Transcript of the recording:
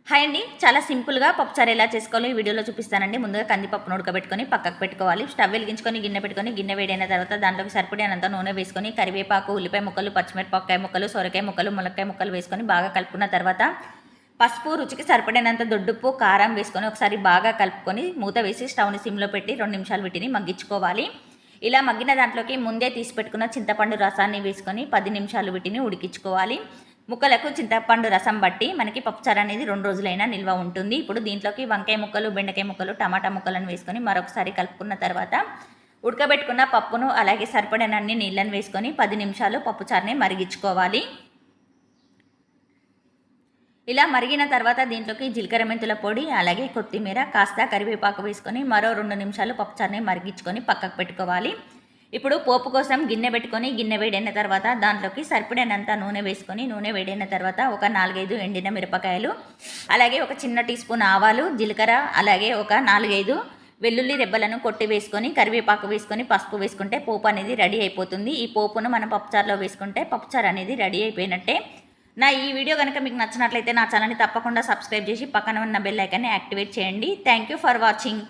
Hi అండి, చాలా సింపుల్గా పప్పుచారు ఎలా చేసుకోవాలో ఈ వీడియోలో చూపిస్తానండి. ముందుగా కందిపప్పును ఉడకబెట్టుకొని పక్కకు పెట్టుకోవాలి. స్టవ్ వెలిగించుకొని గిన్నె పెట్టుకొని గిన్నె వేడైన తర్వాత దాంట్లోకి సరిపడినంత నూనె వేసుకొని కరివేపాకు, ఉల్లిపాయ ముక్కలు, పచ్చిమిరపకాయ ముక్కలు, సొరకాయ ముక్కలు, ములక్కాయ ముక్కలు వేసుకొని బాగా కలుపుకున్న తర్వాత పసుపు, రుచికి సరిపడినంత దొడ్డుప్పు, కారం వేసుకొని ఒకసారి బాగా కలుపుకొని మూత వేసి స్టవ్ని సిమ్లో పెట్టి 2 నిమిషాలు వీటిని మగ్గించుకోవాలి. ఇలా మగ్గిన దాంట్లోకి ముందే తీసి పెట్టుకున్న చింతపండు రసాన్ని వేసుకొని 10 నిమిషాలు వీటిని ఉడికించుకోవాలి. ముక్కలకు చింతపండు రసం బట్టి మనకి పప్పుచారు అనేది 2 రోజులైనా నిల్వ ఉంటుంది. ఇప్పుడు దీంట్లోకి వంకాయ ముక్కలు, బెండకాయ ముక్కలు, టమాటా ముక్కలను వేసుకొని మరొకసారి కలుపుకున్న తర్వాత ఉడకబెట్టుకున్న పప్పును అలాగే సరిపడినన్ని నీళ్ళని వేసుకొని 10 నిమిషాలు పప్పుచారుని మరిగించుకోవాలి. ఇలా మరిగిన తర్వాత దీంట్లోకి జీలకర్ర మెంతుల పొడి అలాగే కొత్తిమీర, కాస్త కరివేపాకు వేసుకొని మరో 2 నిమిషాలు పప్పుచారుని మరిగించుకొని పక్కకు పెట్టుకోవాలి. ఇప్పుడు పోపు కోసం గిన్నె పెట్టుకొని గిన్నె వేడైన తర్వాత దాంట్లోకి సరిపడినంత నూనె వేసుకొని నూనె వేడైన తర్వాత ఒక 4-5 ఎండిన మిరపకాయలు, అలాగే ఒక చిన్న టీ స్పూన్ ఆవాలు, జీలకర్ర, అలాగే ఒక 4-5 వెల్లుల్లి రెబ్బలను కొట్టి వేసుకొని కరివేపాకు వేసుకొని పసుపు వేసుకుంటే పోపు అనేది రెడీ అయిపోతుంది. ఈ పోపును మనం పప్పుచారులో వేసుకుంటే పప్పుచారు అనేది రెడీ అయిపోయినట్టే. నా ఈ వీడియో కనుక మీకు నచ్చినట్లయితే నా ఛానల్ని తప్పకుండా సబ్స్క్రైబ్ చేసి పక్కన ఉన్న బెల్ ఐకాన్ని యాక్టివేట్ చేయండి. Thank you for watching.